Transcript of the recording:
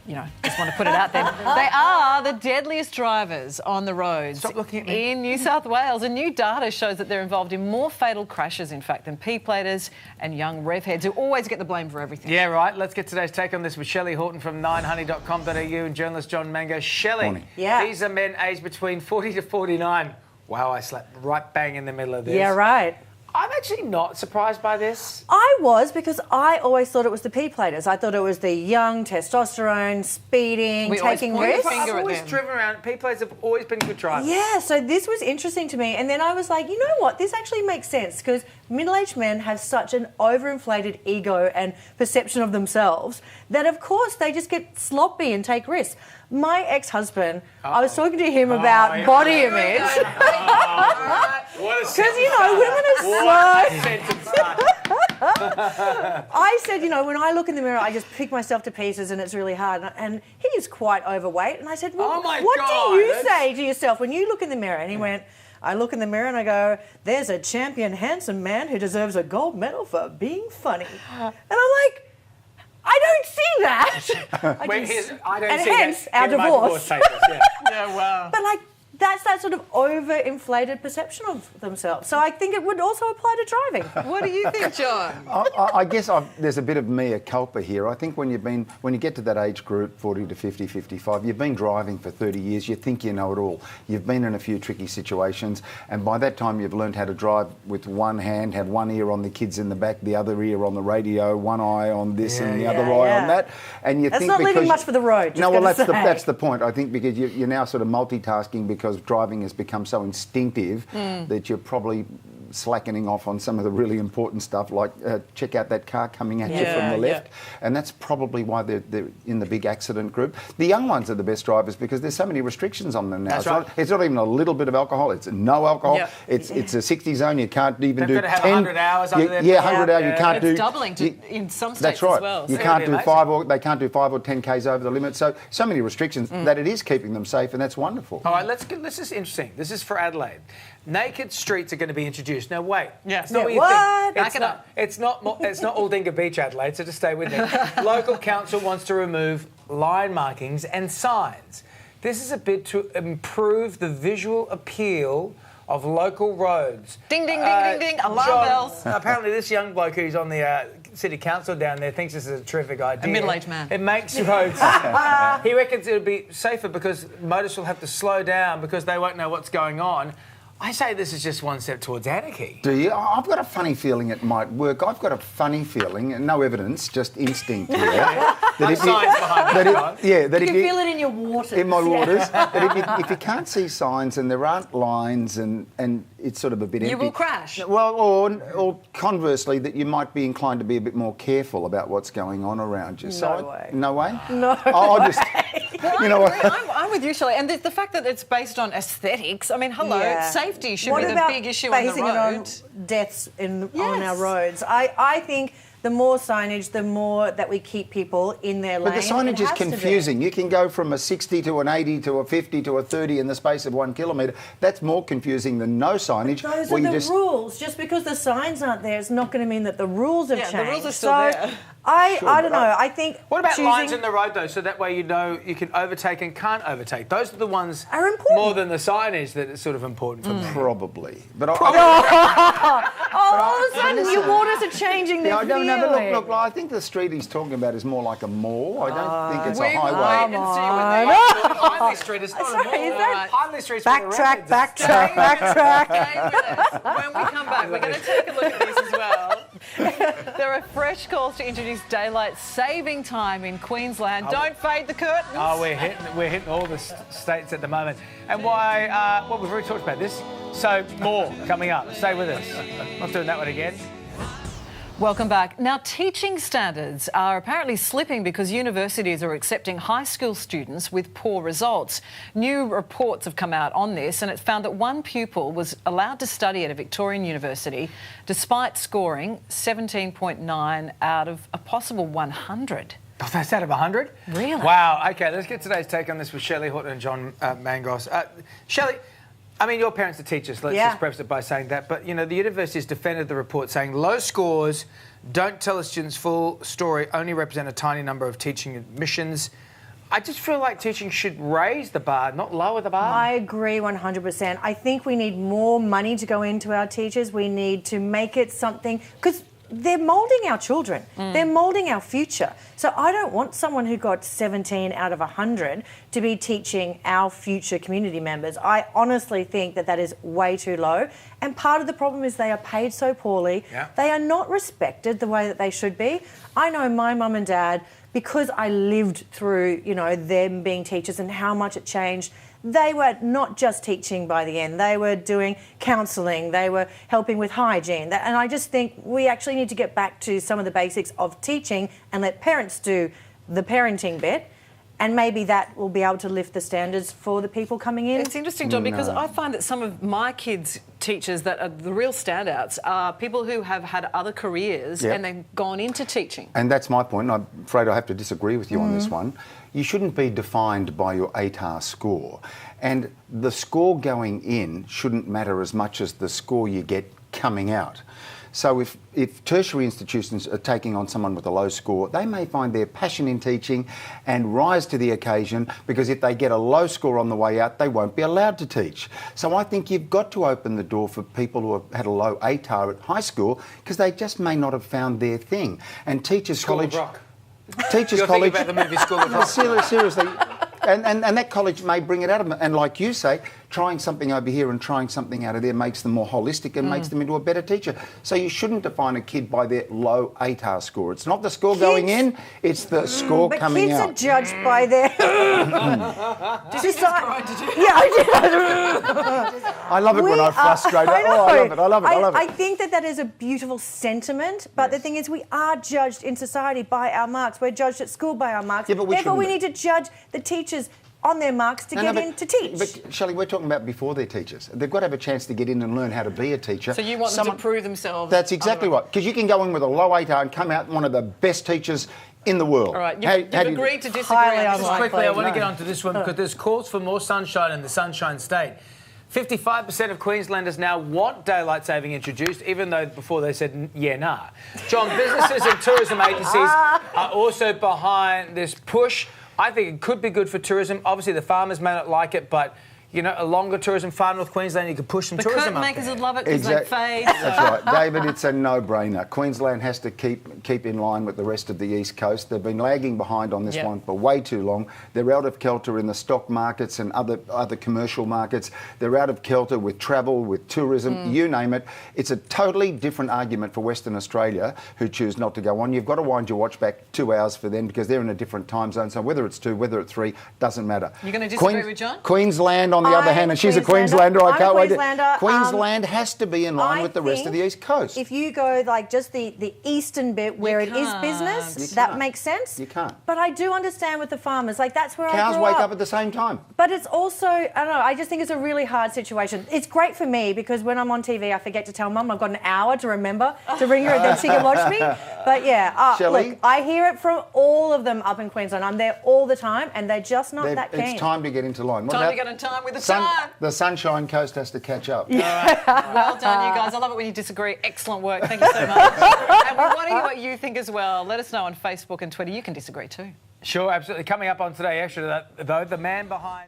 just want to put it out there. They are the deadliest drivers on the roads. Stop looking at me. In New South Wales. And new data shows that they're involved in more fatal crashes, in fact, than P-platers and young rev heads who always get the blame for everything. Yeah, right. Let's get today's take on this with Shelley Horton from 9honey.com.au and journalist John Mango. Shelley, these are men aged between 40 to 49. Wow, I slapped right bang in the middle of this. Yeah, right. I'm actually not surprised by this. I was, because I always thought it was the P-platers. I thought it was the young, testosterone, speeding, taking risks. I've always driven around. P-platers have always been good drivers. Yeah, so this was interesting to me. And then I was like, you know what? This actually makes sense, because middle-aged men have such an overinflated ego and perception of themselves that, of course, they just get sloppy and take risks. My ex-husband, I was talking to him about body image. Because, women are so... I said, when I look in the mirror, I just pick myself to pieces and it's really hard. And he is quite overweight. And I said, well, what do you say to yourself when you look in the mirror? And he went, I look in the mirror and I go, there's a champion, handsome man who deserves a gold medal for being funny. And I'm like, I don't see that. I don't and see hence that. our divorce. Yeah, wow. But that's that sort of overinflated perception of themselves. So I think it would also apply to driving. What do you think, John? I guess there's a bit of mea culpa here. I think when you get to that age group, 40 to 50, 55, you've been driving for 30 years, you think you know it all. You've been in a few tricky situations, and by that time you've learned how to drive with one hand, have one ear on the kids in the back, the other ear on the radio, one eye on this and the other eye on that. And that's not leaving much for the road. No, well, that's the point. I think because you're now sort of multitasking because driving has become so instinctive that you're probably slackening off on some of the really important stuff, like check out that car coming at you from the left. And that's probably why they're in the big accident group. The young ones are the best drivers because there's so many restrictions on them now. It's not even a little bit of alcohol, it's no alcohol. It's a 60 zone, you can't even do 10. They've got to have 100 hours under their 100 hours, you can't do... It's doubling in some states as well. That's right. You can't do they can't do 5 or 10 Ks over the limit. So many restrictions that it is keeping them safe, and that's wonderful. All right, this is interesting. This is for Adelaide. Naked streets are going to be introduced. Now, wait. Yes. It's not what you think. Back it up. It's not Aldinga Beach, Adelaide, so just stay with me. Local council wants to remove line markings and signs. This is a bid to improve the visual appeal of local roads. Ding, ding, ding, ding, ding. Alarm bells. Apparently this young bloke who's on the city council down there thinks this is a terrific idea. A middle-aged man. It makes roads... He reckons it'll be safer because motorists will have to slow down because they won't know what's going on. I say this is just one step towards anarchy. Do you? I've got a funny feeling it might work. I've got a funny feeling, and no evidence, just instinct here. No science behind it. You can feel it in your waters. In my waters. That if you can't see signs and there aren't lines and it's sort of a bit empty... You will crash. Well, or conversely, that you might be inclined to be a bit more careful about what's going on around you. No way? No way? You know what? I'm with you, Shelley. And the fact that it's based on aesthetics, I mean, safety should be the big issue on the road. Basing it on deaths on our roads. I think the more signage, the more that we keep people in their lane. But the signage is confusing. You can go from a 60 to an 80 to a 50 to a 30 in the space of 1 kilometre. That's more confusing than no signage. But those are the rules. Just because the signs aren't there, it's not going to mean that the rules have changed. The rules are still there. I don't know. I think. What about lines in the road though? So that way you know you can overtake and can't overtake. Those are the ones more than the signage that is sort of important for me. Probably, but all of a sudden your waters are changing their feeling. No, look, I think the street he's talking about is more like a mall. I don't think it's a highway. Hindley Street is not a mall. Hindley Street's backtrack. When we come back, we're going to take a look at these as well. There are fresh calls to introduce daylight saving time in Queensland. Don't fade the curtains. Oh, we're hitting all the states at the moment. And why? Well, we've already talked about this. So more coming up. Stay with us. Not doing that one again. Welcome back. Now, teaching standards are apparently slipping because universities are accepting high school students with poor results. New reports have come out on this, and it's found that one pupil was allowed to study at a Victorian university despite scoring 17.9 out of a possible 100. Oh, that's out of 100? Really? Wow. OK, let's get today's take on this with Shelley Horton and John Mangos. Shelley, I mean, your parents are teachers. Let's just preface it by saying that. But, the university has defended the report, saying low scores don't tell a student's full story, only represent a tiny number of teaching admissions. I just feel like teaching should raise the bar, not lower the bar. I agree 100%. I think we need more money to go into our teachers. We need to make it something, because they're moulding our children. They're moulding our future. So I don't want someone who got 17 out of 100 to be teaching our future community members. I honestly think that that is way too low. And part of the problem is they are paid so poorly. Yeah. They are not respected the way that they should be. I know my mum and dad, because I lived through, you know, them being teachers and how much it changed. They were not just teaching by the end. They were doing counselling. They were helping with hygiene. And I just think we actually need to get back to some of the basics of teaching and let parents do the parenting bit. And maybe that will be able to lift the standards for the people coming in. It's interesting, John, because I find that some of my kids' teachers that are the real standouts are people who have had other careers and then gone into teaching. And that's my point. I'm afraid I have to disagree with you on this one. You shouldn't be defined by your ATAR score. And the score going in shouldn't matter as much as the score you get coming out. So if tertiary institutions are taking on someone with a low score, they may find their passion in teaching and rise to the occasion, because if they get a low score on the way out, they won't be allowed to teach. So I think you've got to open the door for people who have had a low ATAR at high school, because they just may not have found their thing. And Teachers College... Teachers College... You're thinking about the movie School of Rock. Seriously. And that college may bring it out of them. And like you say, trying something over here and trying something out of there makes them more holistic and makes them into a better teacher. So you shouldn't define a kid by their low ATAR score. It's not the score going in, it's the score coming out. But kids are judged by their... Did you just cry, did you? Yeah, I did. I love it when I'm frustrated. I know. I love it. I think that is a beautiful sentiment, but the thing is we are judged in society by our marks. We're judged at school by our marks. Yeah, but therefore, we need to judge the teachers on their marks to get in to teach. But, Shelley, we're talking about before they're teachers. They've got to have a chance to get in and learn how to be a teacher. So you want them to prove themselves? That's exactly right. Because you can go in with a low ATAR and come out one of the best teachers in the world. All right, you've agreed to disagree. Highly Just quickly, I want to get onto this one, because there's calls for more sunshine in the Sunshine State. 55% of Queenslanders now want daylight saving introduced, even though before they said, yeah, nah. John, businesses and tourism agencies are also behind this push. I think it could be good for tourism. Obviously, the farmers may not like it, but, you know, a longer tourism, far north Queensland, you could push some tourism up there. The curtain makers would love it because they fade. That's right. David, it's a no-brainer. Queensland has to keep in line with the rest of the East Coast. They've been lagging behind on this one for way too long. They're out of kilter in the stock markets and other commercial markets. They're out of kilter with travel, with tourism, you name it. It's a totally different argument for Western Australia, who choose not to go on. You've got to wind your watch back 2 hours for them, because they're in a different time zone. So whether it's 2, whether it's 3, doesn't matter. You're going to disagree with John? Queensland, on the other hand, and she's a Queenslander, I can't wait. Queensland to... has to be in line with the rest of the East Coast. If you go like just the eastern bit where it is business, that makes sense. You can't. But I do understand with the farmers, like that's where cows I grew wake up at the same time. But it's also, I don't know, I just think it's a really hard situation. It's great for me because when I'm on TV, I forget to tell Mum I've got an hour to remember to ring her and then she can watch me. But yeah, look, I hear it from all of them up in Queensland. I'm there all the time and they're just not that keen. It's time to get into line. Time to get in time with the time. The Sunshine Coast has to catch up. Yeah. All right. Well done, you guys. I love it when you disagree. Excellent work. Thank you so much. And we want to hear what you think as well. Let us know on Facebook and Twitter. You can disagree too. Sure, absolutely. Coming up on Today Extra, though, the man behind...